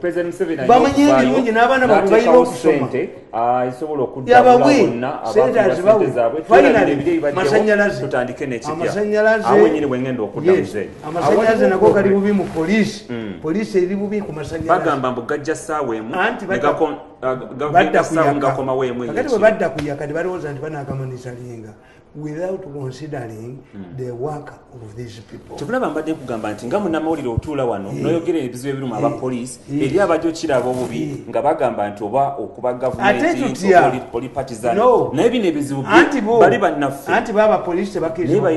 President Museveni bamanyi ebirungi n'abaana baabwe balina okusoma isobola okuddabula bonna abantu zaabwe amasanyalaze tutandike n'ekipya awo nyine bwengenda okuddamuze amasanyalaze nako kali bubi mu poliisi poliisi eri bubi ku masanyalaze bagamba mbu gajja ssaawa emu gakomawo emu kakati bwe badda kuyaka tebalowooza nti banakamanyisalinga without considering the work of these people. Tubulaba mbadde kugamba nti nga munnamawulire otuula wano n'oyogera ebizibu ebirimu abapoliisi eri abajokiraba obubi nga bagamba nti oba okuba gavumenti oli partisan naye bino ebizibu bali bannaffe anti baba poliisi tebakirizibwa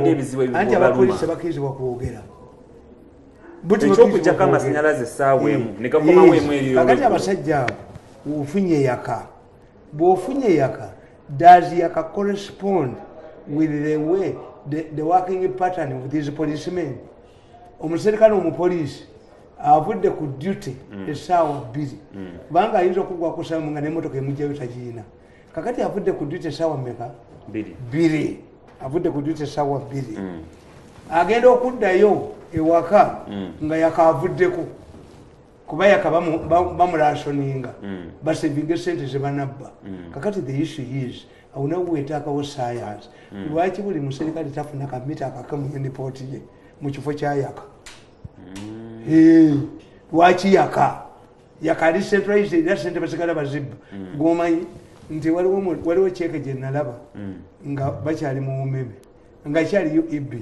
anti abapoliisi tebakirizibwa kwogera ekyokujjako amasanyalaze essaawa emu ne gakomawo emu eriyo kakati abasajja abo bw'ofunye yaka bw'ofunye yaka does yaka correspond with the way the working pattern of these policemen omuserikale omupoliisi avudde ku duty essaawa bbiri kubanga ayinza okugwa kusamu nga n'emmotoka emugjayo tagiina kakati avudde ku duty essaawa mmeka bbiri avudde ku duty essaawa bbiri agenda okuddayo ewaka nga yakaavuddeko kuba yaka bamulasoninga basevinga esente zebanabba kakati the issue is awuna weetaakawo science lwaki buli muserikale tafuna kamita akakamu endipooti ye mu kifo kya yaka lwaki yaka ali centralized era sente basigala bazibba gwomanyi nti waliwo kyeke gye nalaba nga bakyali mu bumeme nga kyali UEB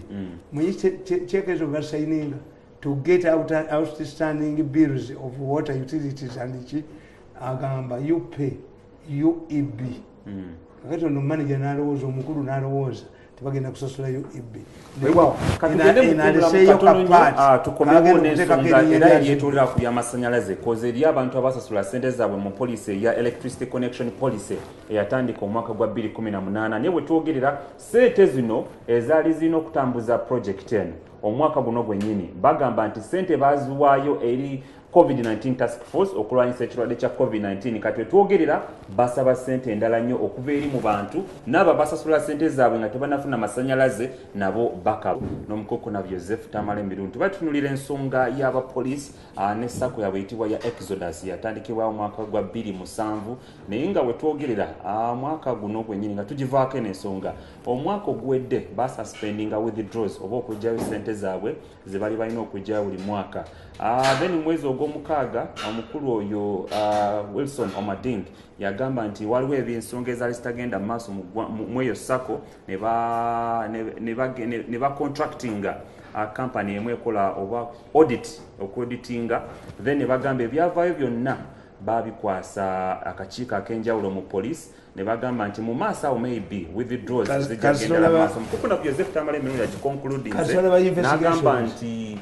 muyi kyeke ezo basayininga to get outstanding bills of water utilities and ki agamba you pay UEB kakati ono manager n'alowooza omukulu n'alowooza tebagenda kusasula UEB tukomewo n'ensonga era eryetolera ku by'amasanyalaze koze eri abantu abasasula ssente zaabwe mu poliisi eya electricity connection policy eyatandika omwaka gwa 2018 naye bwe twogerera ssente zino ezaali zirina okutambuza project eno omwaka guno gwennyini bagamba nti ssente baaziwaayo eri COVID-19 task force okulwanyisa ekirwadde kya COVID-19 kati twogerera basaba ssente endala nnyo okuva eri mu bantu n'abo basasula ssente zaabwe nga tebanafuna masanyalaze nabo bakaba n'omukoko na Joseph Tamale Miruntu batunulira ensonga y'abapoliisi ne sako yaabwe eyitibwa ya Exodus yatandikibwawo omwaka gwa 2007 naye nga we twogerera mwaka guno gwennyini nga tugivaako n'ensonga omwaka oguwedde basuspendinga withdraws oba okugyayo ssente zaabwe ze bali balina okugyayo buli mwaka then mwezi ogw'omukaaga omukulu oyo Wilson Omading yagamba nti waliwo ebyensonga ezaali zitagenda mu maaso mu eyo sako ne bacontractinga company emu ekola oba audit okuauditinga then ne bagamba ebyavaayo byonna babikwasa akakiiko ak'enjawulo mu police ne bagamba nti mu maaso awo maybe withdraws zijagenda mu maaso mukukuna Joseph Tamale Miruntu yagiconcludinze n'agamba nti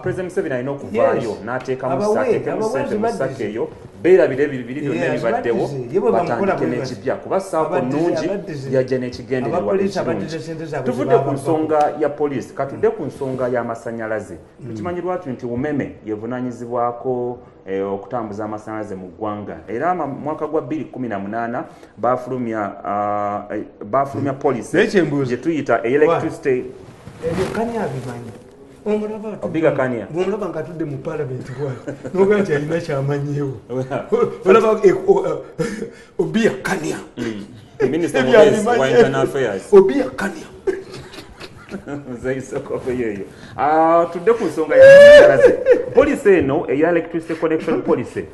President Museveni alina okuvaayo n'ateekamu ssente mu ssako eyo beerabire biri byonna ebibaddewo batandike n'ekipya kuba ssaako nnungi yajja n'ekigendererwa ekirungi tuvudde ku nsonga ya poliisi katudde ku nsonga y'amasanyalaze tukimanyi lwatu nti umeme yevunaanyizibwako okutambuza amasanyalaze mu ggwanga era mwaka gwa 2018 bafulumya poliisi gye tuyita electricity obiga kania ngomulaba nga atudde mu parliament bwati noga nti alina kyamanyeewo olaba obiya kania minister wa internal affairs obiya kania zaisokoyeyo tudde ku nsonga y'amasanyalaze poliisi eno eya electricity connection policy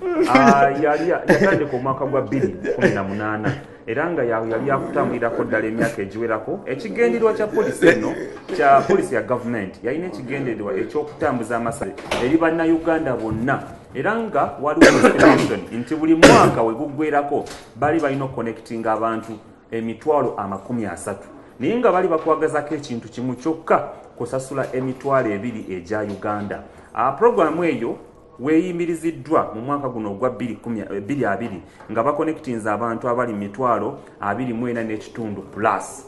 yatandika omwaka gwa 2018 era nga yali yakutambulirako ddala emyaka egiwerako ekigendererwa kya poliisi eno kya poliisi ya gavumenti yalina ekigendererwa ekyokutambuza amasanyalaze eri bannayuganda bonna era nga waliwo estimation nti buli mwaka we guggwerako bali balina okuconnectinga abantu 30,000 naye nga bali bakwagazako ekintu kimu kyokka kusasula 2,000 egya Uganda. Programu eyo weeyimiriziddwa mu mwaka guno ogwa 2020 nga bakonektinza abantu abali 24 n'ekitundu plus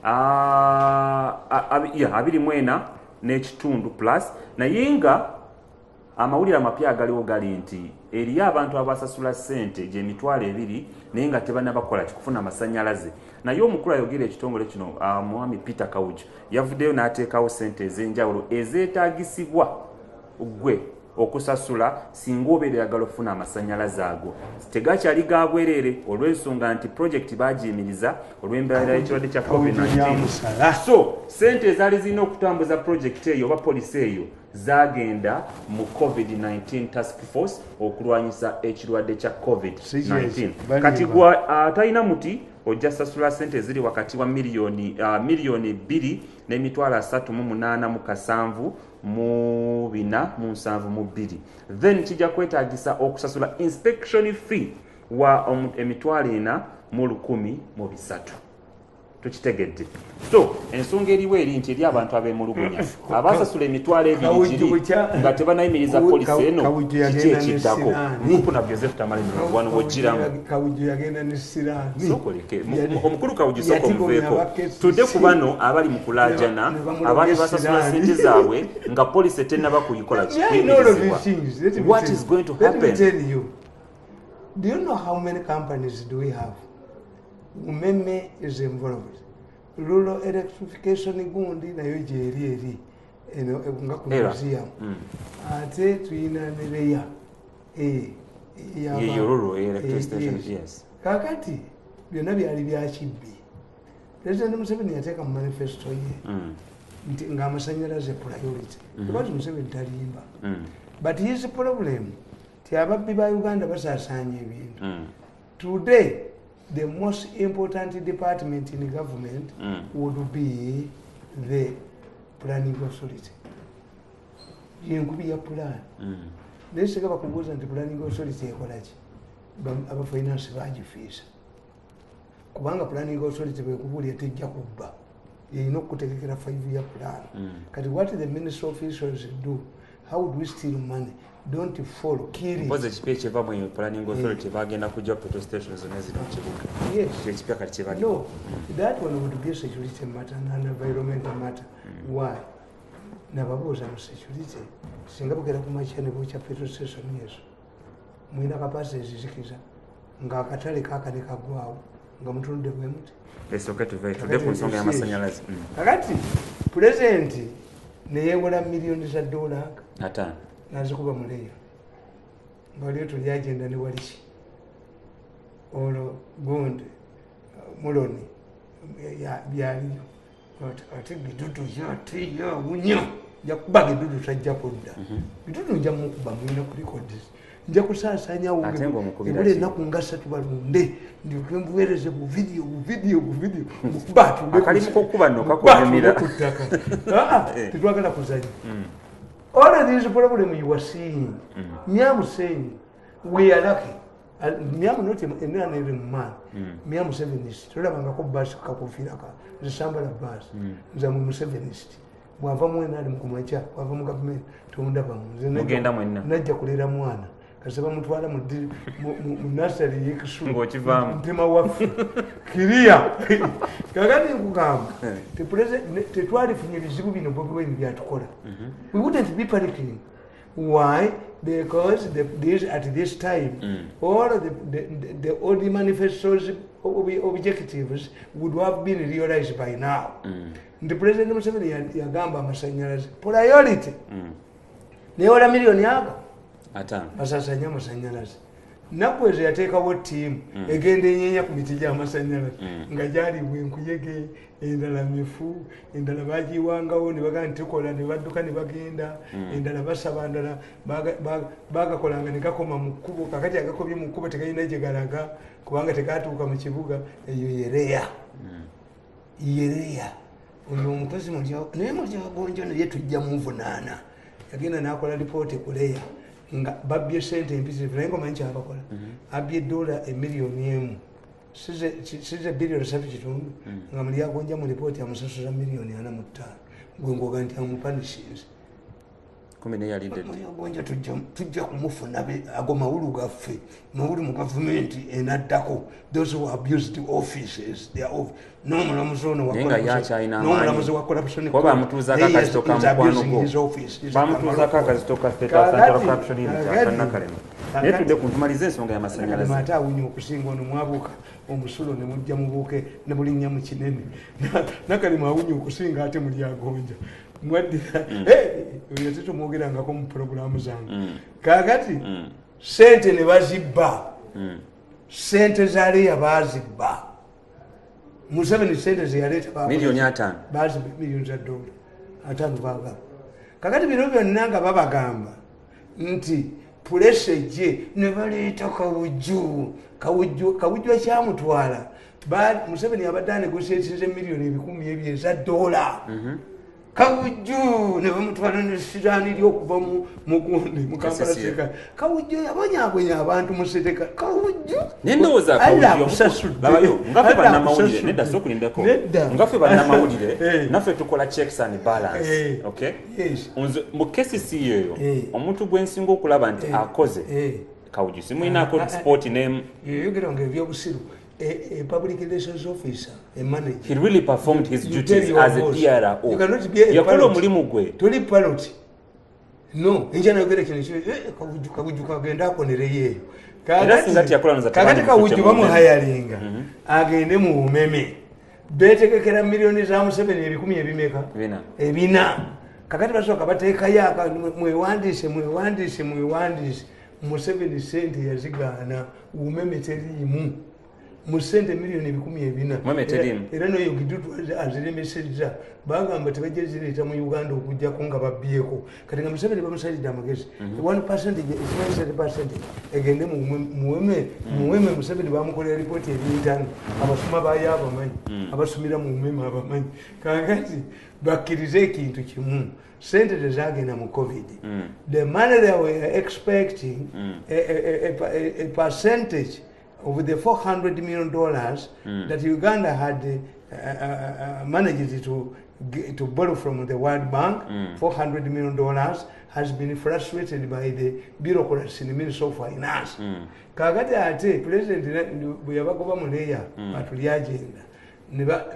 24 n'ekitundu plus naye nga amawulire amapya agaliwo gali nti eriyo abantu abasasula ssente gye 2,000 naye nga tebannabakola kikufuna amasanyalaze naye omukulu ayogera ekitongole kino Mwami Peter Kawuju yavuddeyo n'ateekawo ssente ez'enjawulo ezeetaagisibwa gwe okusasula singa obeera oyagala okufuna amasanyalaze ago. Tegakyali ga bwerere olw'ensonga nti projekiti baagiyimiriza olw'embeera y'ekirwadde kya COVID-19. So sente ezaali zirina okutambuza projekiti eyo oba polisi eyo zagenda mu COVID-19 task force okulwanyisa ekirwadde kya COVID-19. Kati gwa atalina muti ojja sasula sente ziri wakati wa miliyoni 2,387,472. Then kijja kwetaagisa okusasula inspection fee wa emitwalo 4,103. Tukitegedde. So ensonga eriwo eri nti eri abantu ab'emulugunya abasasula emitwalo ebiri nga tebanayimiriza polisi eno kiki ekiddako. Mukuna Joseph Tamalinzi wano wogiramu Kawuju ne Sirani sokoleke omukulu Kawuju soko muveeko tudde ku bano abali mu kulaajana abali basasula sente zaabwe nga polisi tennaba kuyikola kiyimirizibwa. What is going to happen? Do you know how many companies do we have? Umeme is involved. Rural electrification gundi nayo gyeri nga ku museum. Ate tuyina nereya rural electrification, yes. Kakati byonna byali bya kibbi. President Museveni yateeka mu manifesto ye nti ng'amasanyalaze priority. Because Museveni talimba. But his problem ti ababbi ba Uganda basaasaanya ebintu. Today the most important department in the government would be the planning authority. Yenkubi ya plan. Nese kaba kubuza nti planning authority ekolachi. Aba finance bagifisa. Kubanga planning authority bekubuli tejja kubba. Yino kutegekera 5-year plan. Kati what the ministry officials do? How do we steal money? Don't follow, kill it. Was a speech of a planning authority bagenda kujja petrol stations and as yes. No, that one would be a security matter and environmental matter. Why? Nababoza mu security. Singa bugera ku machine bucha petrol station yeso. Mwina kapase zizikiza. Nga akatale kaka ne kagwawo. Nga mutunde bwe muti. Let's okay to today ku nsonga y'amasanyalaze. Kakati president ne yewola millions za dollars. Ata. Nazikuba muleya. Bali yetu lyagenda ne walishi. Olo gonde muloni ya byaliyo. Ate bidudu yate ya unyo. Yakuba bidudu tajja kudda. Bidudu nja mukuba mwina ku records. Nja kusasanya uge. Ebule naku ngasa tubalunde. Ndio kembuwereze ku video. Mukubatu akali mukokuba no kakonemira. Titwagala kuzanya. All of these problems you are seeing, Miam saying, we are lucky. Miam not even man. Miam 7ist. Tulabanga bus kapofiraka. The samba of bus. Zamu 7ist. Wava mwena ali mkumacha, wava mu government tuunda bamu. Mugenda mwenna. Najja kulera mwana. Kasaba mutwala mu nursery yekisu. Ngokivamu. Ntema wafu. Kiria. Kagani nkugamba. The president tetwali funye bizibu bino bobi we byatukola. We wouldn't be panicking. Why? Because at this time, all of the old manifestos objectives would have been realized by now. The president Museveni yagamba amasanyalaze priority. Neola million yaga. Ata. Basasanya amasanyalaze. Nakweze yateekawo team egenda enyenya ku miti gy'amasanyalaze nga gyali bwenkuyege endala mifu endala bagiwangawo ne bagamba tukola ne badduka ne bagenda endala basaba ndala bagakolanga ne gakoma mu kkubo kakati agakobye mu kkubo tegalina gye galaga kubanga tegatuuka mu kibuga eyo yereya oyo omukozi naye mulyagonjo naye tujja muvunaana yagenda n'akola lipooti kuleya nga babye sente empitirivu naye ngomanyi kyabakola abye $1,000,000 size billion 3 kitundu nga mulyagonja mu lipooti amusasula $45,000,000 gwe ngoga nti amupanishinze mulyagonja tujja kumufuna ago mawulu gaffe mawulu mu gavumenti enaddako those who abused offices n'omulamuzi ono n'omulamuzi wa corruption bamutuuzako akazitoka mukwano gwo bamutuuzako akazitoka Central Corruption Unit akanakalema naye tudde kuntumaliza ensonga y'amasanyalaze ate awunya okusinga ono mwabuuka omusulo ne mujja mubuuke ne bulinnya mu kinene nakalema awunya okusinga ate mulyagonja mwaddira oyo tetumwogerangako mu puroguramu zange kakati sente ne bazibba sente zaleya bazibba Museveni sente zeyaleeta milioni 5 bazibba milioni za dola 5 bagamba kakati bino byonna nga babagamba nti pulesa ejje ne baleeta kawujju akyamutwala Museveni abadde anegotiatinze milioni 10,000 eza dola kawujju ne bamutwala nesitaani lyokuva mugundi mukampala seka kawujju yabonyaabonya abantu museteka kawujju nendowooza kawujjubabayo ngafe bannamawulire nedda sokulindeko ngafe bannamawulire naffe tukola checks and balance okay mu kesisi eyo omuntu gwensinga okulaba nti akoze kawujju simuyinaako sport name yogera nga ebyobusiru a public relations officer, a manager. He really performed his duties as a DRO. You cannot be a pilot. Tuli pilot. No. Injana yogera kintu kawujju kagenda akonereye. Kakati kawujju bamuhayalinga. Agende mu bumeme. Betegekera milioni za Museveni 10 ebimeka. Ebina. Kakati basoka bateekayo mwewandiise Museveni sente yazigana ubumeme teriimu. Musente milioni 10,000 era noyo gidutu aziremeseza bagamba tebajezireta mu Uganda okujja kunga babyeko kati nga Museveni bamusalidde amagezi 1% egende muweme Museveni bamukolera ripoti ebiyitano abasoma bayabamanyi abasomera mu mweme abamanyi kakati bakkirize ekintu kimu sente tezagenda mu COVID the money they were expecting a percentage of the $400 million that Uganda had managed to borrow from the World Bank, $400 million has been frustrated by the bureaucrats in the Ministry of Finance. Kakati ate President Buyabagoba Muleya atuli agenda niba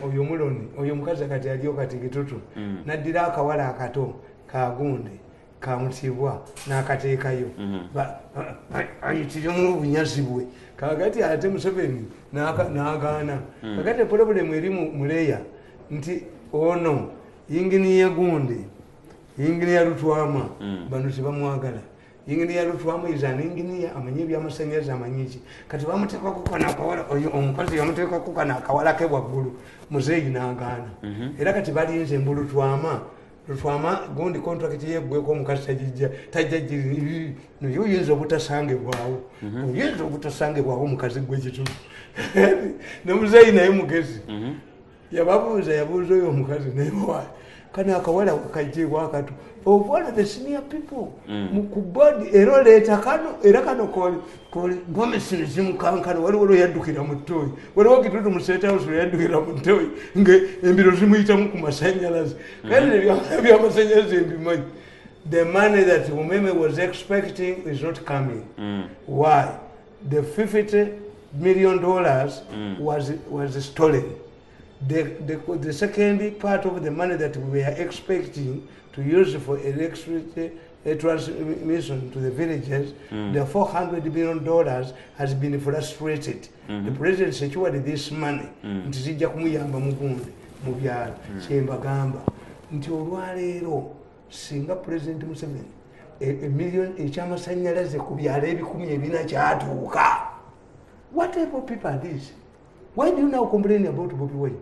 oyo muloni oyo mukazi kati aliyo kati gitutu naddira akawala akato kagunde kamutibwa nakateekayo ayitirimu obunyazi bwe kakati ate Museveni n'agaana kakati problemu eri Muleya nti ono yinginiya Gundi yinginiya Lutwama bano tebamwagala yinginiya Lutwama izana yinginiya amanyi ebyamasannyalaze amanyiki kati bamuteekako kana akawala oyo omukazi yamuteekako kana akawala ke waggulu muzeeyi n'agaana era kati balinze mbu Lutwama Gundi contract yeggweko omukazi tajjajiri noyo oyinza obutasangibwawo oyinza obutasangibwawo omukazi gw'ekitundu ne muzeeyi naye mugezi yabuuza oyo omukazi naye waayi kana akawala kajjibwa akato of one of the senior people ku board era leeta kano era kano koli gomesi zimukankana waliwo lweyaddukira mu ttooyi waliwo kitutu mu State House lweyaddukira mu ttooyi ng'embiro zimuyitamu ku masannyalaze kandi ebyamasannyalaze mbimanyi the money that Umeme was expecting is not coming why the $50 million was stolen. The second part of the money that we were expecting to use for electricity transmission to the villages, the $400 million has been frustrated. The president secured this money. Ntizijja kumuyamba mugundi mu byalo kyembagamba nti olwaleero singa president Museveni million ekyamasannyalaze ku byalo 10,000 kyatuuka. What type of people are these? Why do you now complain about Bobby Wine?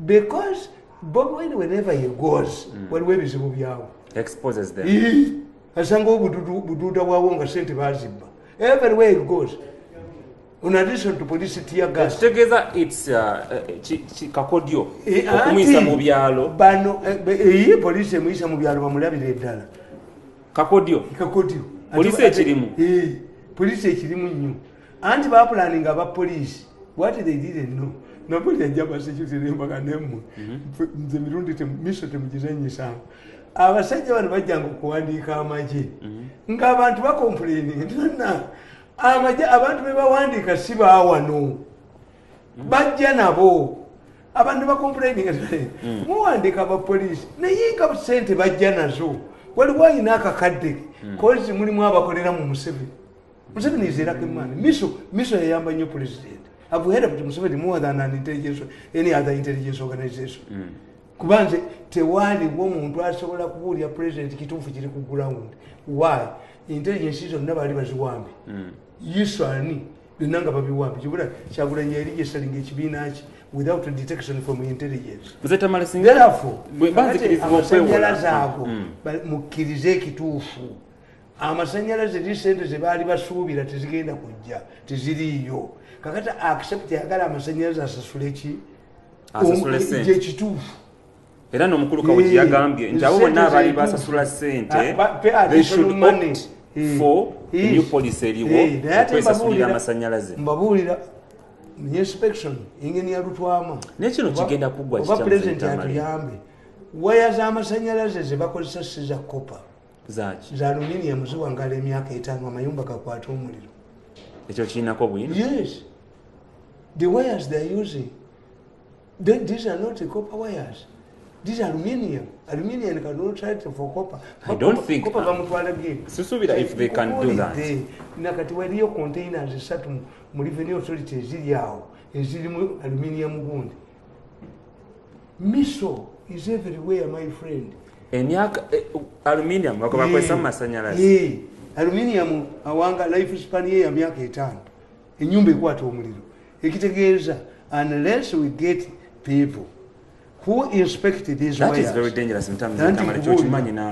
Because Bobby Wine, wherever he goes, ebizibu byawo exposes them. Asanga obududa bwawo nga sente bazibba. Everywhere he goes. In addition to police tear gas. Together it's kakodyo okumuyisa mu byalo. Bano police emuyisa mu byalo bamulabira eddala. Kakodyo. Police ekirimu. Police ekirimu nnyo. Anti ba planning aba police. What they didn't know. Nobody had ever said you to them back and them. The mirundi to miso to mujizanyi sana. Abasajja bano bajjanga okuwandiika amagye. Ng'abantu bakomplaining. Amagye abantu be bawandiika si baawano. Bajja nabo. Abantu bakomplaining. Muwandiika abapoliisi. Naye nga ssente bajja nazo. Waliwo ayina akakadde. Kozi mulimu abakolera mu Museveni. Museveni is a lucky man. Miso yayamba nnyo president. I've heard of Museveni more than any other intelligence organization. kubanze tewaliwo omuntu asobola kubuulira president kituufu kiri ku ground. Why? Intelligence zonna baali baziwambe. Yisani linanga babiwambe kibula Kyagulanyi yali yesalinga ekibiina ki without detection from intelligence. Therefore, amasanyalaze ago mukkirize ekituufu. Amasanyalaze eri sente ze baali basuubira tezigenda kujja teziriiyo. Kakati accept yagala amasanyalaze asasule ki? Asasule sente. Ekituufu. Era n'omukulu Kawuki yagambye nti abo bonna abaali basasula sente they should opt for a new policy eriwo okwesasulira amasanyalaze. Mbabuulira inspection ingeni ya Lutwama nekino kigenda kuggwa kitamu president atuyambe waya z'amasanyalaze ze bakozesa si za copper zaki za aluminium ziwangala emyaka 5 amayumba gakwata omuliro. Ekyo kirinako bwino? Yes, the wires they are using, these are not the copper wires. These are aluminium. Aluminium cannot try for copper. I don't think copper again. If they can do that. Nakati waliyo containers esatu mu revenue authority eziri awo ezirimu aluminium gundi. Miso is everywhere, my friend. Emyaka aluminium bakwesa masanyalaze. Aluminium awanga life span ye ya myaka 5. Enyumba ekwata omuliro. Ekitegeeza unless we get people who inspect these that wires. Is very dangerous in terms of tamale now.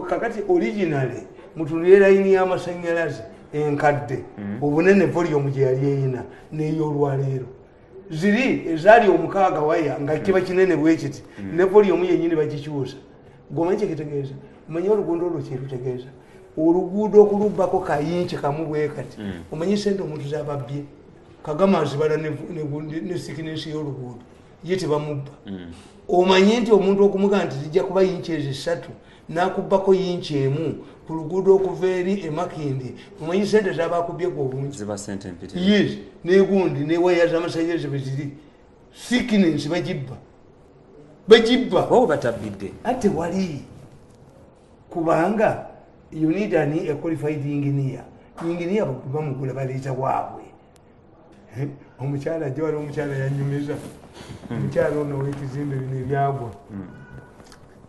Kakati originally mutulira line y'amasanyalaze enkadde obunene volume gye yali eyina n'ey'olwaleero ziri ezaali omukaaga waya nga kiba kinene bwekiti ne volume yennyini bagikyusa. Gomanyi kitegeeza omanyi oluguudo olwo kyerutegeeza oluguudo okulubbako kayinki kamu bwe kati omanyi sente omuntu zababbye Kagama azibala ne sikinesi y'oluguudo ye tebamubba. Omanyi nti omuntu okumuga nti zijja kuba yinki ezo 3 n'akubbako yinki emu ku luguudo okuva eri emakindi omanyi sente zabakubye ku obungi ziba sente mpite. Yes, n'egundi ne waya z'amasanyalaze bwe ziri sikinesi bagibba bo batabbidde ate wali kubanga you need a qualified engineer bamugula baleeta waabwe. Omukyala ajja wali omukyala yanyumiza omukyala ono w'ekizimbe bino ebyagwa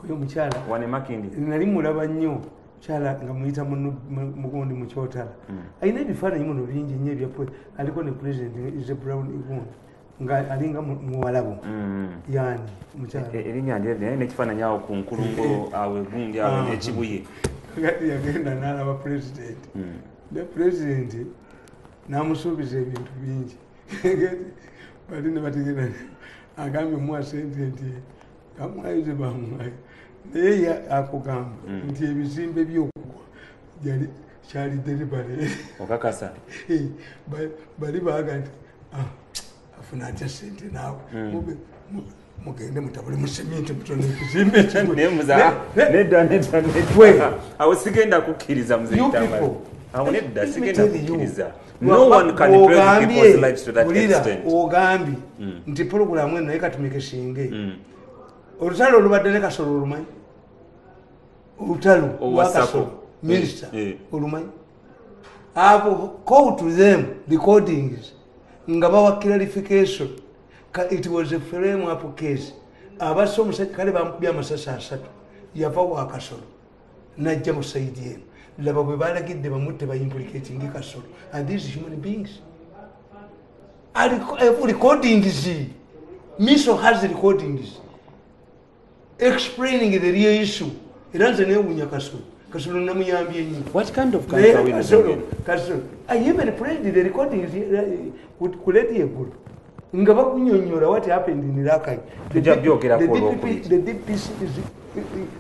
oyo omukyala wane makindi nali mulaba nnyo mukyala nga muyita mugundi mu kyotala alina ebifaananyi muno bingi nnyo ebyapwe aliko ne president is a brown gundi nga alinga muwalabo yani omukyala erinnya ndye n'ekifaananyi awo ku nkulungo awe gundi awo n'ekibuye yagenda n'alaba president ne president namusuubiza ebintu bingi bali ne bategera agambye muwa sente nti kamwayize bamwayi naye akugamba nti ebizimbe by'okugwa kyali delivery okakasa bali baaga nti afuna atya sente naawe mugende mutabule mu seminti mutono ekizimbe nedda awo sigenda kukkiriza muzeyitambala. No one can improve people's lives to that extent. Ogambi nti program eno naye katumike singe olutalo olubadde ne Kasolo olumanyi olutalo owasako minister olumanyi abo call to them recordings nga bawa clarification it was a frame up case abaso omusajja kale bamukubye amasasi 3 yava wa Kasolo najja mu saidi eno laba bwe balagidde bamutte ba implicating Kasolo and these human beings are recordings. Miso has recordings explaining the real issue. Iranze newunya Kasolo namuyambye nnyo. What kind of country are we living in? Kasolo I even played the recordings kuleti egulu nga bakunyonyola what happened in Rakai. The DPP is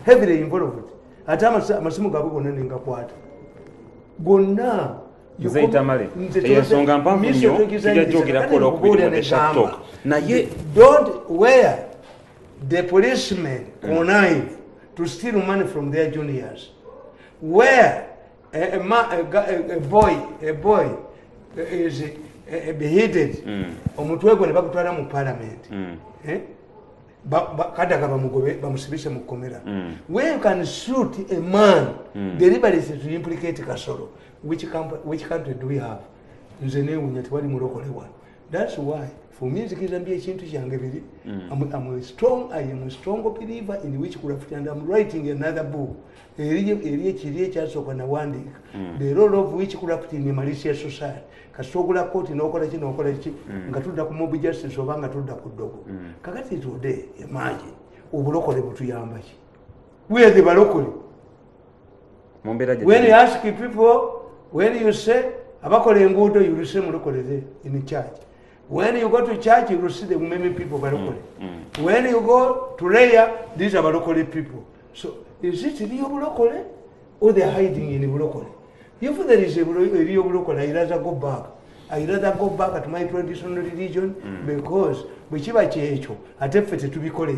heavily involved. Ata amasimu gabo gonna nengakwata gonna Zaitamale eyensonga mpanvu nnyo tujajogera kola okubiri mu shop naye don't wear the policemen connive to steal money from their juniors. Where a boy is beheaded omutwe gwe ne bakutwala mu parliament kadaga bamugobe bamusibishe mu komera. Where you can shoot a man deliberately to implicate Kasolo. Which country do we have? Nze newunya tewali mulokole wano That's why for music is a chintu changeviri. I am a strong believer in witchcraft, and I'm writing another book. The role of witchcraft in the malicious society. Kasogula court in Okorachi, Ngatuda Kumobi justice of Angatuda Kudogo. Kakati today, imagine, Uburoko to Yamachi. We are the Barokoli. When you ask people, when you say, Abakole and Godo, you receive Morocco in church. When you go to church, you will see the many people Barokole. When you go to prayer, these are Barokole people. So, is it real Barokole or they're hiding in the Barokole? If there is a real Barokole, I'd rather go back. I'd rather go back at my traditional religion because whichever church, I definitely to be called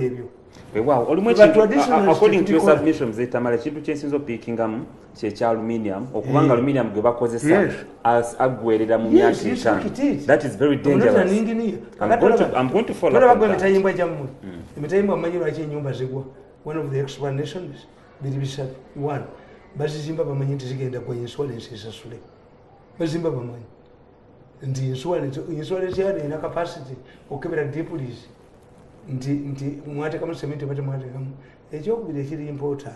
a wow, according to your submissions, Tamara Chipu chances of picking aluminium or Kubanga aluminium Gobakozesa as upgraded ammunition. That is very dangerous. I'm going to follow up. One of the explanations, one, Bazimba Manyantis again, the insolence is a slave. Bazimba Man. And the insolence here in a capacity, or capital deputies. Nti mwate kama sementi pate mwate kama ekyo kubira kiri important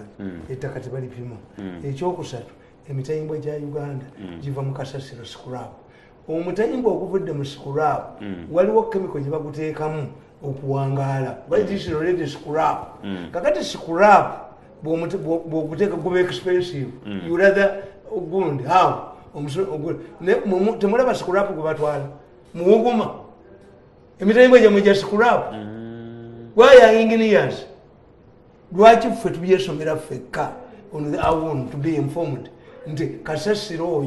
etakati bali pimo ekyo kusatu emitayimbo gya Uganda giva mu kasasiro scrap omutayimbo okuvudde mu scrap waliwo chemical gye baguteekamu okuwangaala but this is already scrap kakati scrap bw'oguteeka guba expensive you rather good how temulaba scrap gwe batwala muwuguma emitayimbo gyamwe gya scrap. Why are engineers? Lwaki ffe tubyesomera ffekka on the own to be informed nti kasasiro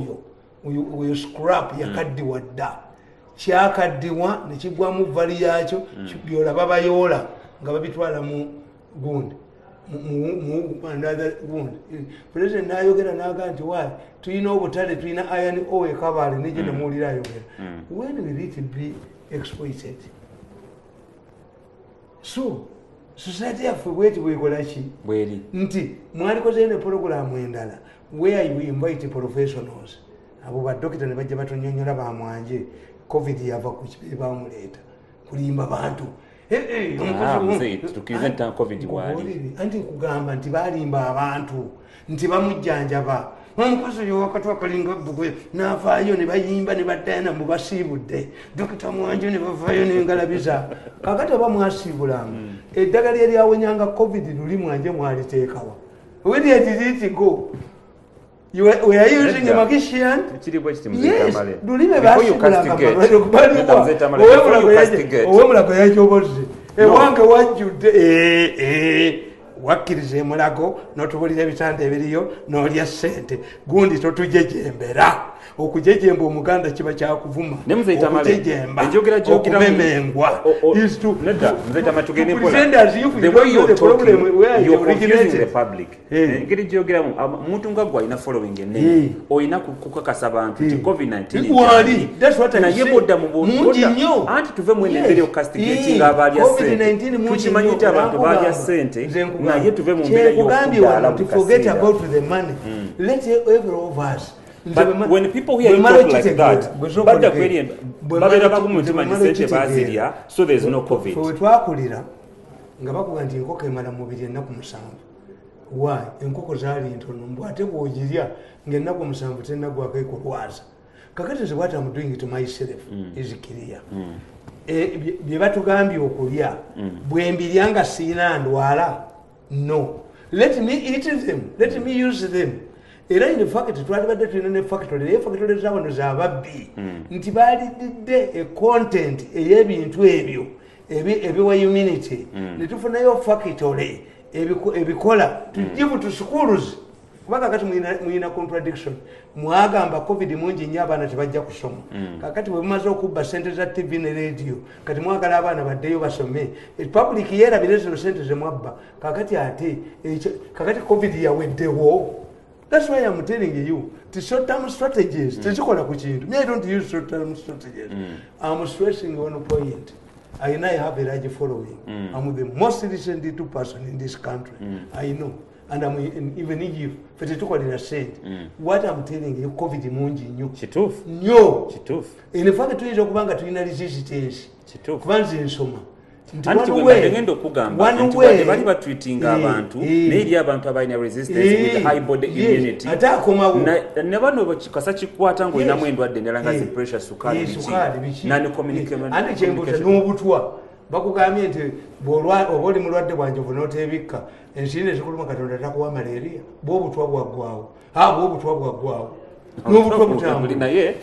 oyo scrap yakaddiwa dda kyakaddiwa ne kigwamu vali yakyo byolaba bayoola nga babitwala mu gundi mu another gundi. President n'ayogera n'aga nti wayi tulina obutale tulina iron ore kabaale nejje nemuwulira ayogera. When will it be exploited? So, society yaffe bweti bwekola ki? Bweri. Nti mwalikoze ne program endala where you invite professionals. Abo badokita ne bajja batonyonyola bamwanje COVID yava ku kibe bamuleeta. Kulimba bantu. Tukizenta COVID wali. Anti kugamba nti balimba abantu nti bamujjanjaba. Omukozi yo wakati wakalinga bugwe n'avaayo ne bayimba ne baddaana mu basiibudde dokita Mwanje ne bavaayo n'engalabiza kakati oba mwasiibulanga eddagala eryawonyanga COVID luli Mwanje mwaliteekawa where did it go? We are using a magician. Yes, Dulibe basiibulanga owemulago yajoboze ewange wajjudde wakkiriza emulago n'otubuulira ebitanda ebiriyo n'olya ssente gundi totujejembera okujejemba omuganda kiba kyakuvuma okujejemba okubemengwa engeri gyogeramu omuntu nga gwe alina following ennene olina kukakasa abantu nti COVID-19 naye bodda mu bodda anti tuve mu engeri okastigatinga abalya ssente tukimanyi nti abantu balya ssente naye tuve mu mbeera y'okudaala mu kaseera. But when people hear you talk like that, badda kweri babeera bagumu nti manyi ssente bazirya so there is no COVID. Fwe twakulira nga bakuga nti enkoko emala mu mubiri ennaku 7. Why? Enkoko zaali ntono mbw ate bw'ogirya ng'ennaku 7 tennagwako ekulwaza. Kakati nze what I'm doing to myself is clear. Bye batugambye okulya bwe mbirya nga siina ndwala. No. Let me eat them. Let me use them. Era in fact twalibadde tulina ne factory z'abantu z'ababbi nti balidde e content ey'ebintu ebyo ebiwa immunity ne tufunayo factory ebikola tujibu to schools kuba kakati muyina contradiction mwagamba COVID mungi nnyo abaana tebajja kusoma kakati bwe mumaze okubba ssente za TV ne radio kati mwagala abaana baddeyo basome public yeerabire zino ssente ze mwabba kakati ate kakati COVID yaweddewo. That's why I'm telling you, the short-term strategies. Me, I don't use short-term strategies. I'm stressing one point. I know I have a large following. I'm the most recent person in this country. I know. and even if fete tukolera sente what I'm telling you covid mungi nnyo kituufu nnyo kituufu in fact tuyinza okubanga tulina resistance kituufu kubanza ensoma anti bwengenda okugamba nti wadde bali batweetinga abantu n'eri abantu abalina resistance with high body immunity ate akomawo ne bano kasa kikwata ng'olinamu endwadde endala nga zipressure sukaali biki nani communication ate kyembuuza n'obutwa bakugambye nti oba oli mulwadde bwanjovu n'otebikka ensiri ezikuluma katonda takuwa malaria bwobutwa bwaggwawo bwobutwa bwaggwawo n'obutwa butambulinaye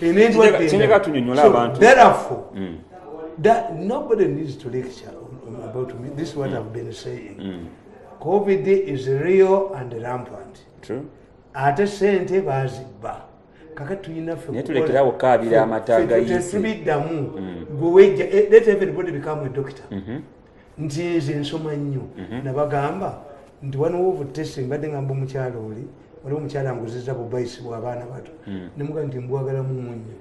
kineka tunyonyola abantu therefore that nobody needs to lecture about me. This is what I've been saying. COVID is real and rampant. True. Ate sente baziba. Kaka tuyina fe. Netulekerawo kaabira amataga yisi. Tubidamu. Gweja let everybody become a doctor. Nti nze nsoma nnyo. Nabagamba nti wano of testing badde ngamba omukyalo oli. Waliwo omukyala anguzizza bubayisi bw'abaana bato. Nemuga nti mbwagala mu munnyo.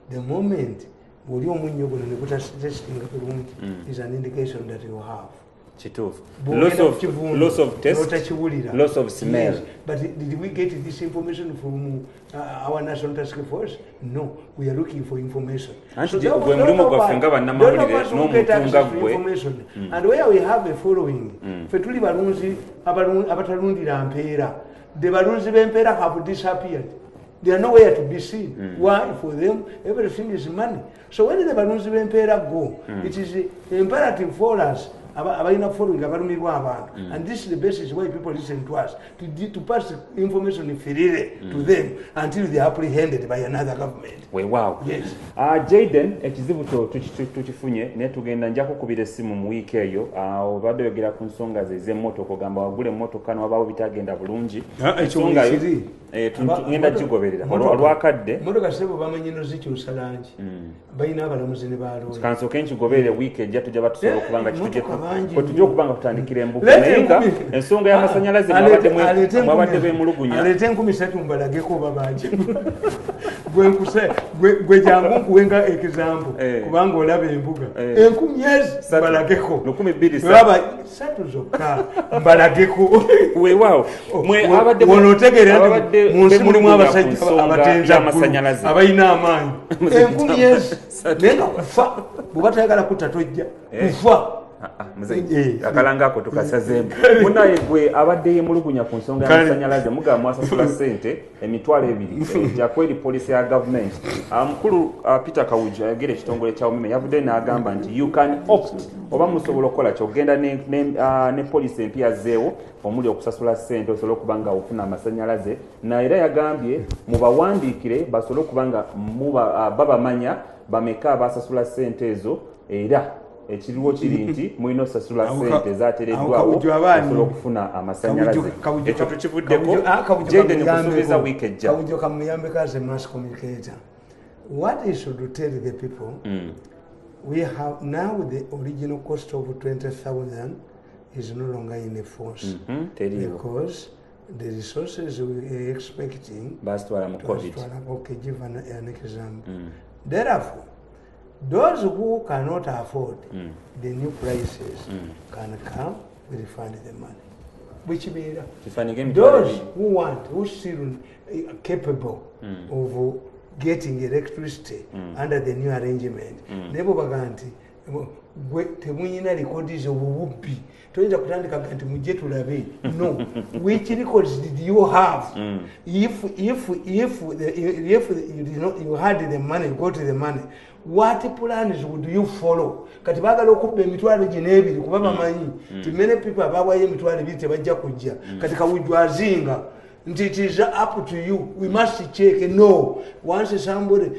The moment Buli omunyo guno ne butasitestinga bulungi is an indication that you have. Kituufu. Loss of taste, loss of smell. Yes. But did we get this information from our National Task Force? No. We are looking for information. So gwe mulimu gwaffe nga bannamawulire n'omutunga gwe. And where we have a following, ffe tuli balunzi abatalundira mpeera. The balunzi b'empeera have disappeared. They are nowhere to be seen. Why? For them, everything is money. So when the balloons go, it is imperative for us and this is the basis why people listen to us, to pass information freely to them until they are apprehended by another government. Wow. Yes. Jaden, ekizibu tukifunye ne tugenda nja kukubira essimu mu week eyo obadde yogera ku nsonga z'emmotoka ogamba wagule emmotoka n'wabaawo bitagenda bulungi ensonga tugenda kigoberera olwakadde emmotoka sebo bamanyi no zikyusa langi balina abalamuzi ne baaloola kansooke nkigoberere week ejja tujja batusobola okubanga tujja okubanga tutandikira embuga naye nga ensonga y'amasanyalaze mwabadde beemulugunya aleete 13 mbalageko babangi gwe jangu nkuwenga ekizambo kubanga olaba embuga 10 mbalageko 12 3 zokka mbalageko weewaawo wonotegeera nti mu nsi mulimu abasajja abatenza amasanyalaze abalina amaanyi 10 naye nga kufa bwe batayagala kutta tojja kufa akalanga ako tukasazeemu munaye gwe abadde yemulugunya ku nsonga y'amasanyalaze mugamba mwasasula ssente emitwalo 2 jakweri poliisi ya gavumenti mukulu Peter Kawuju ayogera ekitongole kya umeme yavudde n'agamba nti you can opt oba musobola okukola kyogenda ne poliisi empya zeewo omuli okusasula ssente osobola okuba nga ofuna amasanyalaze na era yagambye mubawandiikire basobole okuba nga babamanya bameka abasasula ssente ezo era ekiriwo kiri nti mulina osasula ssente zateereddwawo osobola okufuna amasanyalaze ekyo tukivuddeko jende nikusuubiza wiiki ejja Kawujo kamuyambeko as a mass communicator. What he should tell the people, we have now the original cost of 20,000 is no longer in force because the resources we are expecting okay, give an example. Therefore, those who cannot afford the new prices can come, we refund the money. Which means those who still capable of getting electricity under the new arrangement, nebo baganti temunyina records obubbi toyinza kutandika nti mujje tulabe no which records did you have if you had the money, got the money, what plans would you follow? Kati bagala okubba emitwalo gye n'ebiri kuba bamanyi ti many people abawayo emitwalo ebiri tebajja kujja kati Kawuju azinga nti it is up to you, we must check. No, once somebody,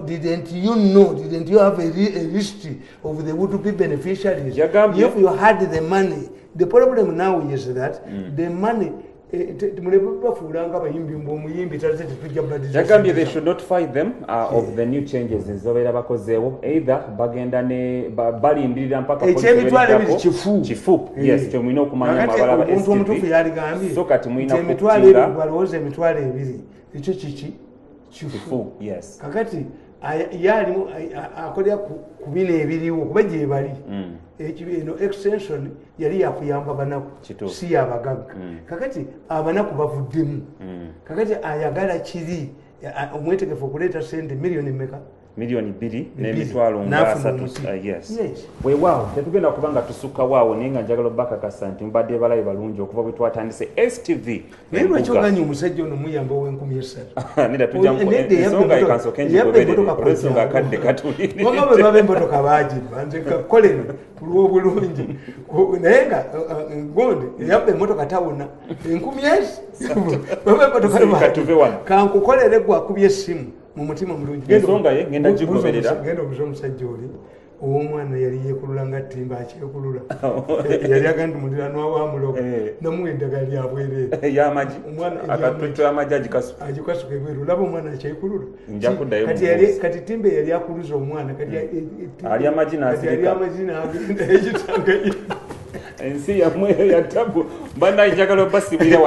didn't you have a list of the would-be beneficiaries? If you had the money, the problem now is that the money they should notify them of the new changes ezobeera bakozeewo either bagenda ne balindirira mpaka kifu yes temulina okumanya mabalaba so kati mulina kutinga balowooza emitwalo ebiri ekyo kiki kifu yes kakati yalimu akolera ku bino ebiriwo kuba gye bali eno extension yali yakuyamba banaku si abagaga kakati abanaku bavuddemu kakati ayagala kiri omwetegefu okuleeta sente miliyoni meka milioni 2 n'emitwalo nga 3 yes weewaawo tetugenda kubanga tusukka waawo naye nga njagala bakakasa nti mubadde balabe balungi okuva bwe twatandise STV naye lwaki oganya omusajja ono muyamba ow'enkumiesatu neda tujjaensonga ekansoke njigobere akadde katulire wanga bwe baba emmotoka baagirwa nze kakolere kulw'obulungi naye nga gondi eyabba emmotoka tawona enkumiesi baba emmotoka kankukolere gwe akubye essimu mu mutima mulungi ensonga ye ngenda gigoberera genda obuza omusajja oli ow'omwana yali yeekulula nga ttimba akyekulula yali agandi muliranwa wamuloka namuwa eddagala lyabwereere y'amagi akatwito y'amagi agikasuka ebweru laba omwana akyekulula njakuddayo kati ttimba yali akuluza omwana ali amagi n'asirika n'agenda ekitanga ensi yammwe eyo ya tabu mbannaye njagala obasibwira